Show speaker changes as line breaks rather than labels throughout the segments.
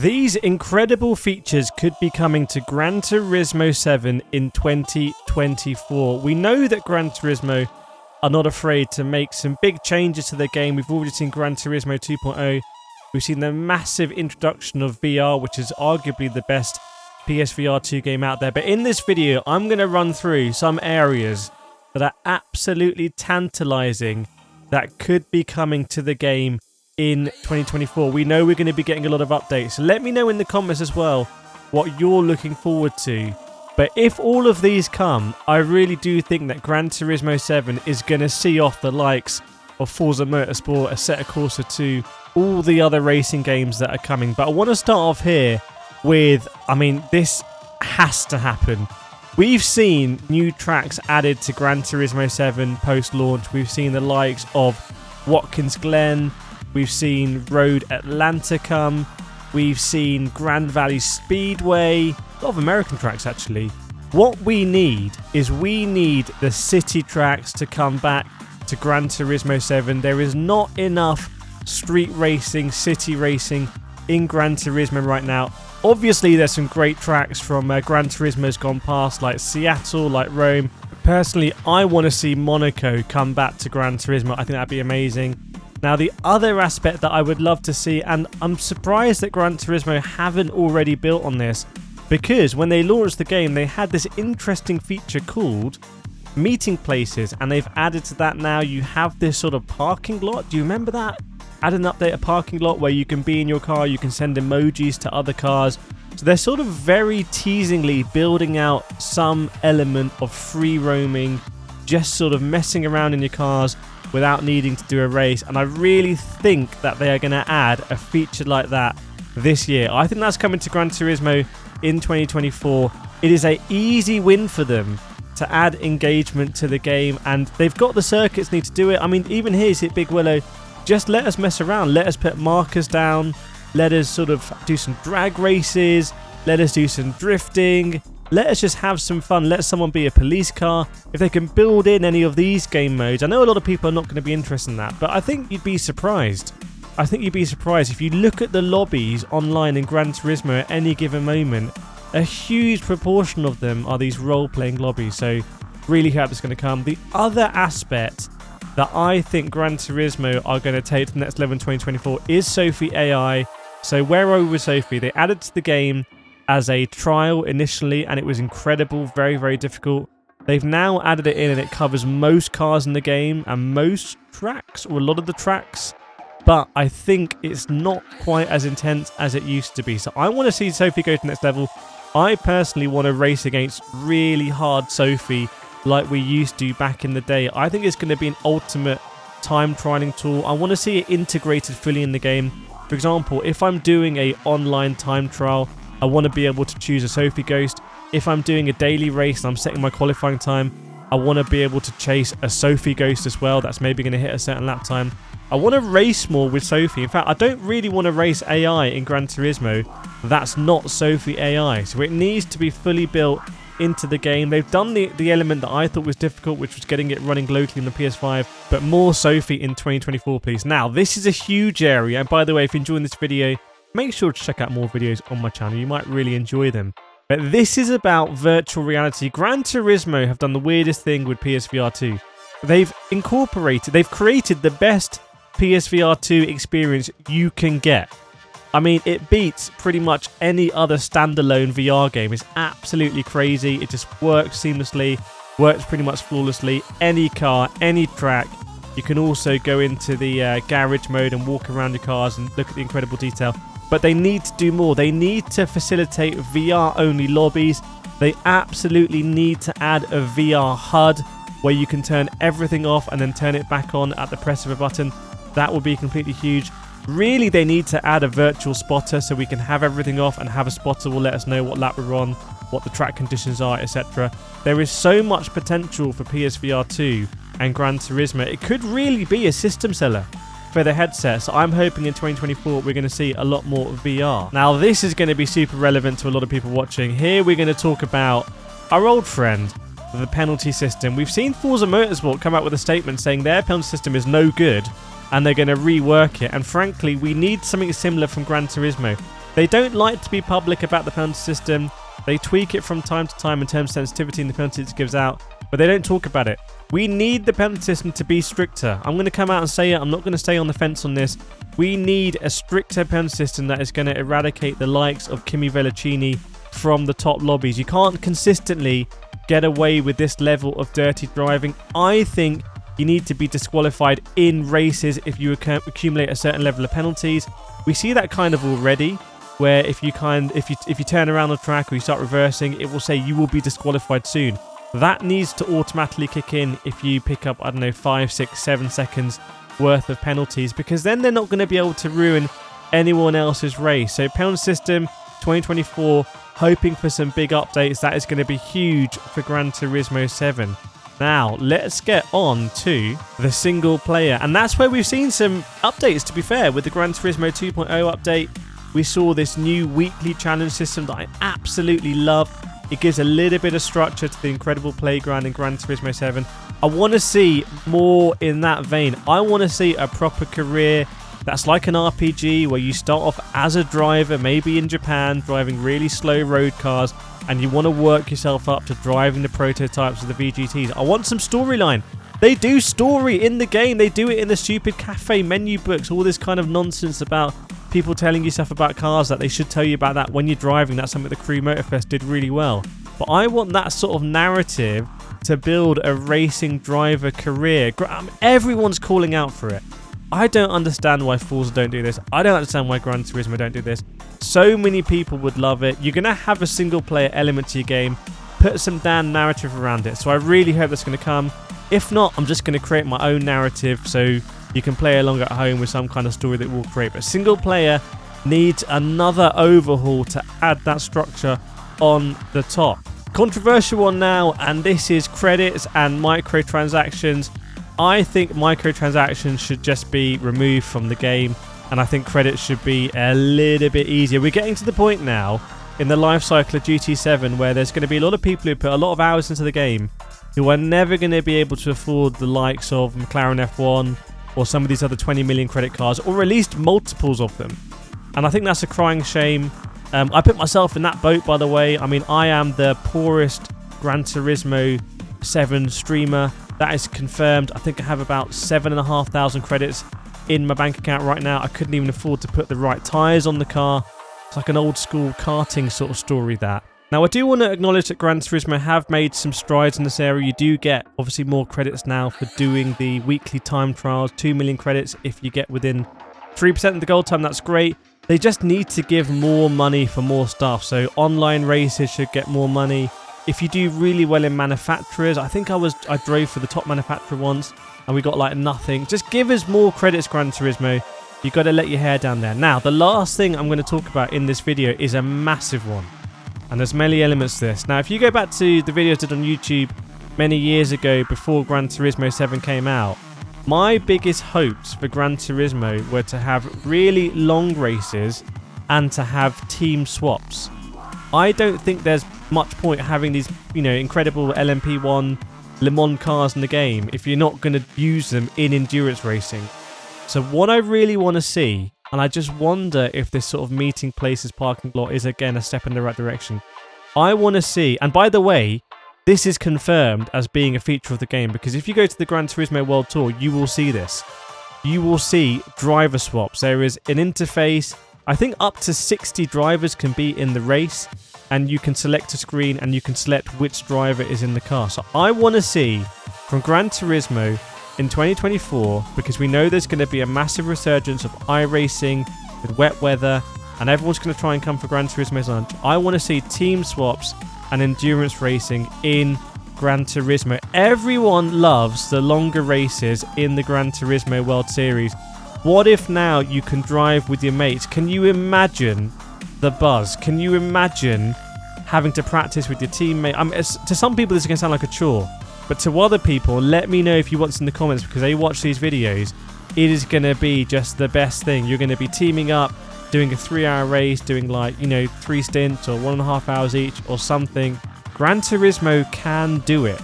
These incredible features could be coming to Gran Turismo 7 in 2024. We know that Gran Turismo are not afraid to make some big changes to their game. We've already seen Gran Turismo 2.0. We've seen the massive introduction of VR, which is arguably the best PSVR 2 game out there. But in this video, I'm going to run through some areas that are absolutely tantalizing that could be coming to the game in 2024. We know we're going to be getting a lot of updates. So let me know in the comments as well what you're looking forward to. But if all of these come, I really do think that Gran Turismo 7 is going to see off the likes of Forza Motorsport, Assetto Corsa 2, all the other racing games that are coming. But I want to start off here with, this has to happen. We've seen new tracks added to Gran Turismo 7 post-launch. We've seen the likes of Watkins Glen. We've seen Road Atlanta come. We've seen Grand Valley Speedway. A lot of American tracks, actually. What we need is the city tracks to come back to Gran Turismo 7. There is not enough street racing, city racing in Gran Turismo right now. Obviously, there's some great tracks from Gran Turismo's gone past, like Seattle, like Rome. Personally, I want to see Monaco come back to Gran Turismo. I think that'd be amazing. Now, the other aspect that I would love to see, and I'm surprised that Gran Turismo haven't already built on this, because when they launched the game, they had this interesting feature called meeting places, and they've added to that now. You have this sort of parking lot. Do you remember that? Add an update, a parking lot where you can be in your car, you can send emojis to other cars. So they're sort of very teasingly building out some element of free roaming, just sort of messing around in your cars without needing to do a race. And I really think that they are going to add a feature like that this year. I think that's coming to Gran Turismo in 2024. It is an easy win for them to add engagement to the game, and they've got the circuits need to do it. Even here's Hit Big Willow. Just let us mess around. Let us put markers down. Let us sort of do some drag races. Let us do some drifting. Let us just have some fun. Let someone be a police car. If they can build in any of these game modes, I know a lot of people are not going to be interested in that, but I think you'd be surprised. I think you'd be surprised if you look at the lobbies online in Gran Turismo at any given moment. A huge proportion of them are these role-playing lobbies, so really hope it's going to come. The other aspect that I think Gran Turismo are going to take to the next level in 2024 is Sophie AI. So where are we with Sophie? They added to the game as a trial initially, and it was incredible, very, very difficult. They've now added it in, and it covers most cars in the game and most tracks, or a lot of the tracks. But I think it's not quite as intense as it used to be. So I want to see Sophie go to the next level. I personally want to race against really hard Sophie like we used to back in the day. I think it's going to be an ultimate time trialing tool. I want to see it integrated fully in the game. For example, if I'm doing a online time trial, I want to be able to choose a Sophie Ghost. If I'm doing a daily race and I'm setting my qualifying time, I want to be able to chase a Sophie Ghost as well. That's maybe going to hit a certain lap time. I want to race more with Sophie. In fact, I don't really want to race AI in Gran Turismo. That's not Sophie AI. So it needs to be fully built into the game. They've done the element that I thought was difficult, which was getting it running locally on the PS5, but more Sophie in 2024, please. Now, this is a huge area, and by the way, if you're enjoying this video, make sure to check out more videos on my channel. You might really enjoy them. But this is about virtual reality. Gran Turismo have done the weirdest thing with PSVR 2. They've created the best PSVR 2 experience you can get. It beats pretty much any other standalone VR game. It's absolutely crazy. It just works seamlessly, works pretty much flawlessly. Any car, any track. You can also go into the garage mode and walk around your cars and look at the incredible detail. But they need to do more. They need to facilitate VR-only lobbies. They absolutely need to add a VR HUD where you can turn everything off and then turn it back on at the press of a button. That would be completely huge. Really, they need to add a virtual spotter so we can have everything off and have a spotter will let us know what lap we're on, what the track conditions are, etc. There is so much potential for PSVR 2 and Gran Turismo. It could really be a system seller for the headset. So I'm hoping in 2024 we're going to see a lot more VR. Now, this is going to be super relevant to a lot of people watching. Here we're going to talk about our old friend, the penalty system. We've seen Forza Motorsport come out with a statement saying their penalty system is no good and they're going to rework it. And frankly, we need something similar from Gran Turismo. They don't like to be public about the penalty system. They tweak it from time to time in terms of sensitivity and the penalties it gives out, but they don't talk about it. We need the penalty system to be stricter. I'm going to come out and say it. I'm not going to stay on the fence on this. We need a stricter penalty system that is going to eradicate the likes of Kimi Velocini from the top lobbies. You can't consistently get away with this level of dirty driving. I think you need to be disqualified in races if you accumulate a certain level of penalties. We see that kind of already, where if you turn around the track or you start reversing, it will say you will be disqualified soon. That needs to automatically kick in if you pick up, I don't know, 5, 6, 7 seconds worth of penalties, because then they're not going to be able to ruin anyone else's race. So penalty system 2024, hoping for some big updates. That is going to be huge for Gran Turismo 7. Now, let's get on to the single player. And that's where we've seen some updates, to be fair. With the Gran Turismo 2.0 update, we saw this new weekly challenge system that I absolutely love. It gives a little bit of structure to the incredible playground in Gran Turismo 7. I want to see more in that vein. I want to see a proper career that's like an RPG, where you start off as a driver, maybe in Japan, driving really slow road cars, and you want to work yourself up to driving the prototypes of the VGTs. I want some storyline. They do story in the game. They do it in the stupid cafe menu books, all this kind of nonsense about people telling you stuff about cars that they should tell you about that when you're driving. That's something the Crew Motorfest did really well. But I want that sort of narrative to build a racing driver career. Everyone's calling out for it. I don't understand why Forza don't do this. I don't understand why Gran Turismo don't do this. So many people would love it. You're going to have a single player element to your game. Put some damn narrative around it. So I really hope that's going to come. If not, I'm just going to create my own narrative so you can play along at home with some kind of story that we'll create. But single player needs another overhaul to add that structure on the top. Controversial one now, and this is credits and microtransactions. I think microtransactions should just be removed from the game, and I think credits should be a little bit easier. We're getting to the point now in the life cycle of GT7 where there's going to be a lot of people who put a lot of hours into the game who are never going to be able to afford the likes of McLaren F1 or some of these other 20 million credit cards, or at least multiples of them. And I think that's a crying shame. I put myself in that boat, by the way. I mean, I am the poorest Gran Turismo 7 streamer. That is confirmed. I think I have about 7,500 credits in my bank account right now. I couldn't even afford to put the right tyres on the car. It's like an old school karting sort of story, that. Now, I do want to acknowledge that Gran Turismo have made some strides in this area. You do get, obviously, more credits now for doing the weekly time trials. 2 million credits if you get within 3% of the gold time. That's great. They just need to give more money for more stuff. So online races should get more money. If you do really well in manufacturers, I think I drove for the top manufacturer once and we got like nothing. Just give us more credits, Gran Turismo. You've got to let your hair down there. Now, the last thing I'm going to talk about in this video is a massive one. And there's many elements to this. Now, if you go back to the videos I did on YouTube many years ago before Gran Turismo 7 came out, my biggest hopes for Gran Turismo were to have really long races and to have team swaps. I don't think there's much point having these, incredible LMP1 Le Mans cars in the game if you're not going to use them in endurance racing. So what I really want to see, and I just wonder if this sort of meeting places parking lot is again a step in the right direction. I want to see, and by the way, this is confirmed as being a feature of the game, because if you go to the Gran Turismo World Tour, you will see this. You will see driver swaps. There is an interface. I think up to 60 drivers can be in the race, and you can select a screen and you can select which driver is in the car. So I want to see from Gran Turismo in 2024, because we know there's going to be a massive resurgence of iRacing with wet weather, and everyone's going to try and come for Gran Turismo's lunch. I want to see team swaps and endurance racing in Gran Turismo. Everyone loves the longer races in the Gran Turismo World Series. What if now you can drive with your mates? Can you imagine the buzz? Can you imagine having to practice with your teammate? To some people this is going to sound like a chore, but to other people, let me know if you want this in the comments, because they watch these videos. It is going to be just the best thing. You're going to be teaming up, doing a 3-hour race, doing 3 stints or 1.5 hours each or something. Gran Turismo can do it.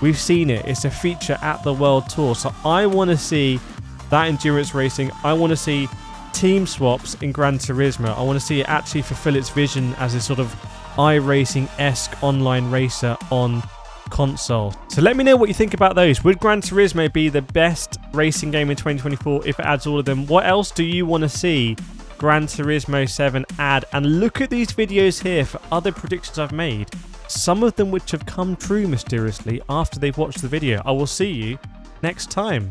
We've seen it. It's a feature at the World Tour. So I want to see that endurance racing. I want to see team swaps in Gran Turismo. I want to see it actually fulfill its vision as a sort of iRacing-esque online racer on console. So let me know what you think about those. Would Gran Turismo be the best racing game in 2024 if it adds all of them? What else do you want to see Gran Turismo 7 add? And look at these videos here for other predictions I've made, some of them which have come true mysteriously after they've watched the video. I will see you next time.